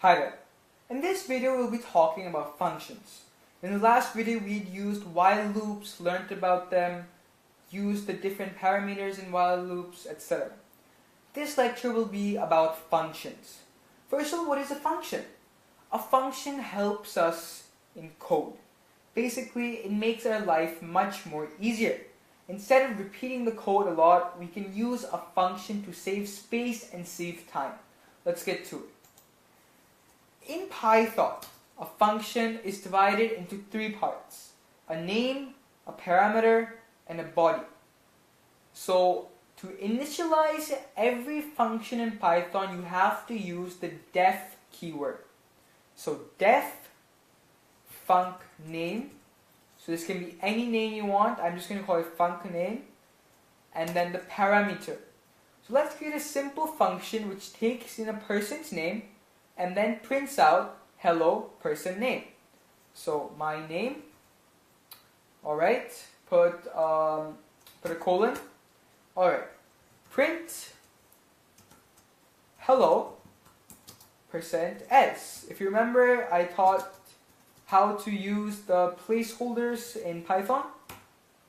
Hi there. In this video we'll be talking about functions. In the last video we'd used while loops, learnt about them, used the different parameters in while loops, etc. This lecture will be about functions. First of all, what is a function? A function helps us in code. Basically, it makes our life much more easier. Instead of repeating the code a lot, we can use a function to save space and save time. Let's get to it. In Python, a function is divided into three parts: a name, a parameter, and a body. So to initialize every function in Python, you have to use the def keyword. So def func name. So this can be any name you want. I'm just going to call it func name. And then the parameter. So let's create a simple function which takes in a person's name and then prints out hello person name. So my name. Alright. Put a colon. Alright. Print hello %s. If you remember, I taught how to use the placeholders in Python.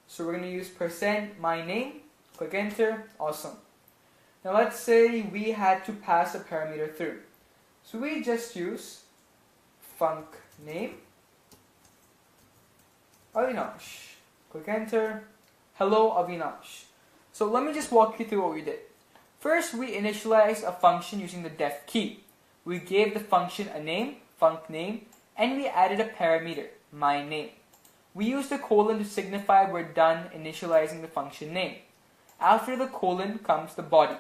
So we're going to use %my name. Click enter. Awesome. Now let's say we had to pass a parameter through. So we just use func name Avinash. Click enter. Hello Avinash. So let me just walk you through what we did. First, we initialized a function using the def key. We gave the function a name, func name, and we added a parameter, my name. We used a colon to signify we're done initializing the function name. After the colon comes the body.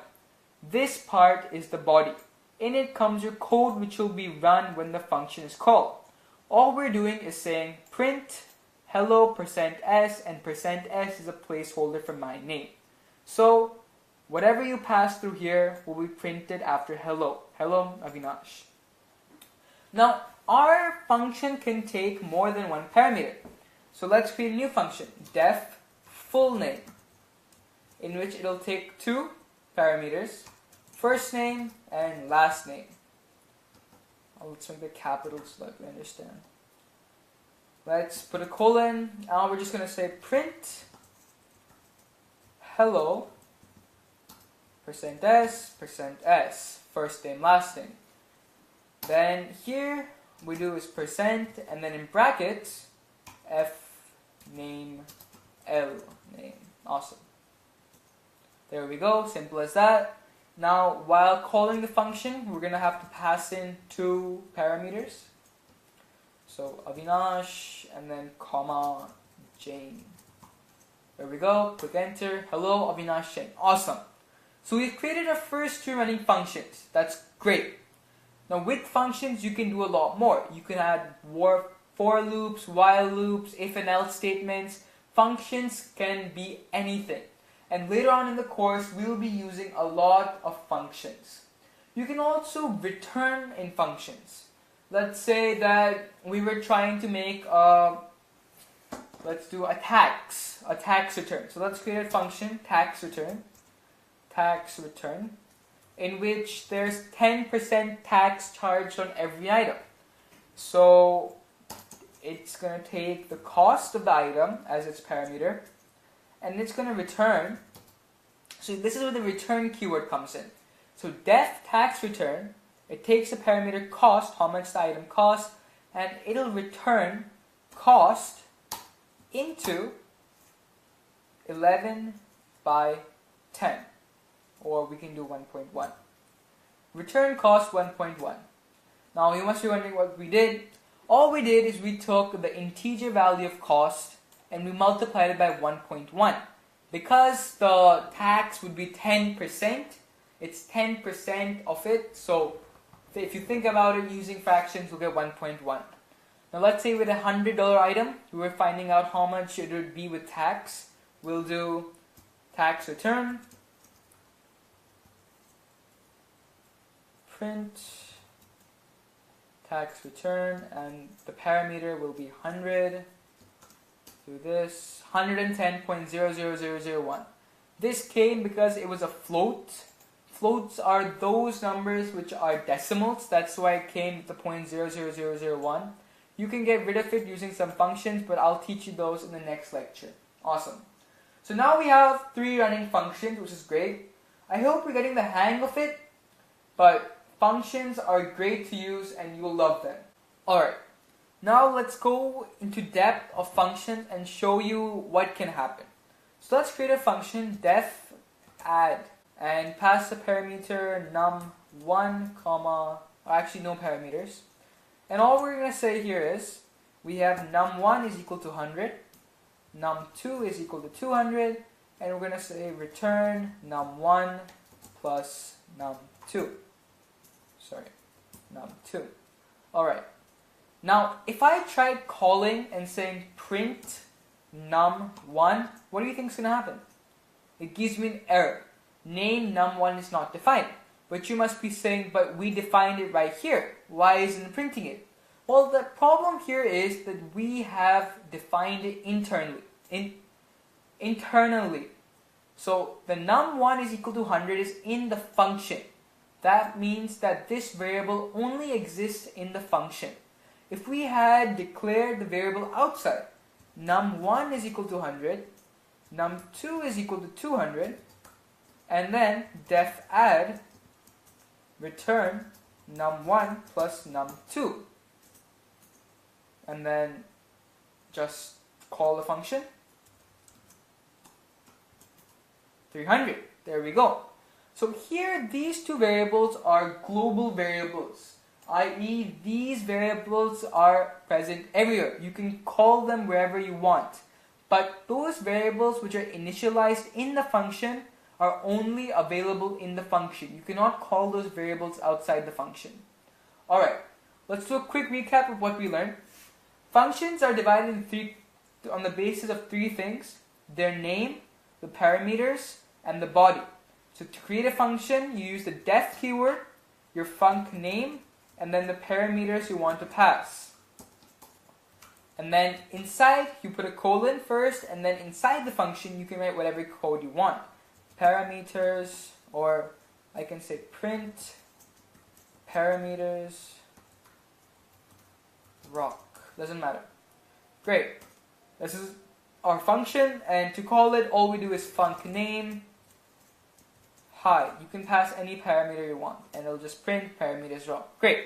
This part is the body. In it comes your code which will be run when the function is called. All we're doing is saying print hello %s, and %s is a placeholder for my name. So whatever you pass through here will be printed after hello. Hello Avinash. Now our function can take more than one parameter. So let's create a new function, def full name, in which it'll take two parameters, first name and last name. Let's make the capitals so that we understand. Let's put a colon. Now we're just going to say print hello %s, first name, last name. Then here we do is percent and then in brackets f name l name. Awesome. There we go, simple as that. Now while calling the function, we're gonna have to pass in two parameters. So Avinash and then comma Jane. There we go, click enter. Hello Avinash Jane. Awesome. So we've created our first two running functions. That's great. Now with functions you can do a lot more. You can add for loops, while loops, if and else statements. Functions can be anything. And later on in the course we will be using a lot of functions. You can also return in functions. Let's say that we were trying to make let's do a tax return. So let's create a function, tax return, in which there's 10% tax charged on every item. So it's going to take the cost of the item as its parameter, and it's going to return. So this is where the return keyword comes in. So def tax return, it takes a parameter cost, how much the item costs, and it'll return cost into 11 by 10. Or we can do 1.1. Return cost 1.1. Now you must be wondering what we did. All we did is we took the integer value of cost and we multiplied it by 1.1. Because the tax would be 10%, it's 10% of it. So if you think about it using fractions, we'll get 1.1. Now let's say with a $100 item, we were finding out how much it would be with tax. We'll do tax return. Print tax return, and the parameter will be 100. Do this 110.00001. This came because it was a float. floats are those numbers which are decimals. That's why it came with the 0.00001. You can get rid of it using some functions, but I'll teach you those in the next lecture. Awesome. So now we have 3 running functions, which is great. I hope you're getting the hang of it, but functions are great to use and you'll love them. Alright, now let's go into depth of functions and show you what can happen. So let's create a function def add and pass the parameter num1, actually no parameters. And all we're going to say here is we have num1 is equal to 100, num2 is equal to 200, and we're going to say return num1 plus num2. Sorry, num2. Alright. Now, if I tried calling and saying print num1, what do you think is going to happen? It gives me an error. Name num1 is not defined. But you must be saying, but we defined it right here. Why isn't it printing it? Well, the problem here is that we have defined it internally. Internally. So the num1 is equal to 100 is in the function. That means that this variable only exists in the function. If we had declared the variable outside, num1 is equal to 100, num2 is equal to 200, and then def add return num1 plus num2, and then just call the function 300. There we go. So here these two variables are global variables, i.e. these variables are present everywhere. You can call them wherever you want. But those variables which are initialized in the function are only available in the function. You cannot call those variables outside the function. Alright, let's do a quick recap of what we learned. Functions are divided on the basis of 3 things: their name, the parameters, and the body. So to create a function, you use the def keyword, your func name, and then the parameters you want to pass. And then inside, you put a colon first, and then inside the function, you can write whatever code you want. Parameters, or I can say print parameters rock. Doesn't matter. Great. This is our function, and to call it, all we do is func name. Hi. You can pass any parameter you want, and it'll just print parameters rock. Great.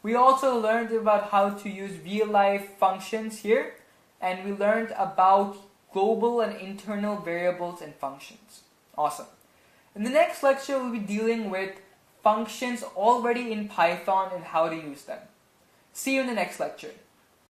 We also learned about how to use real-life functions here, and we learned about global and internal variables and functions. Awesome. In the next lecture, we'll be dealing with functions already in Python and how to use them. See you in the next lecture.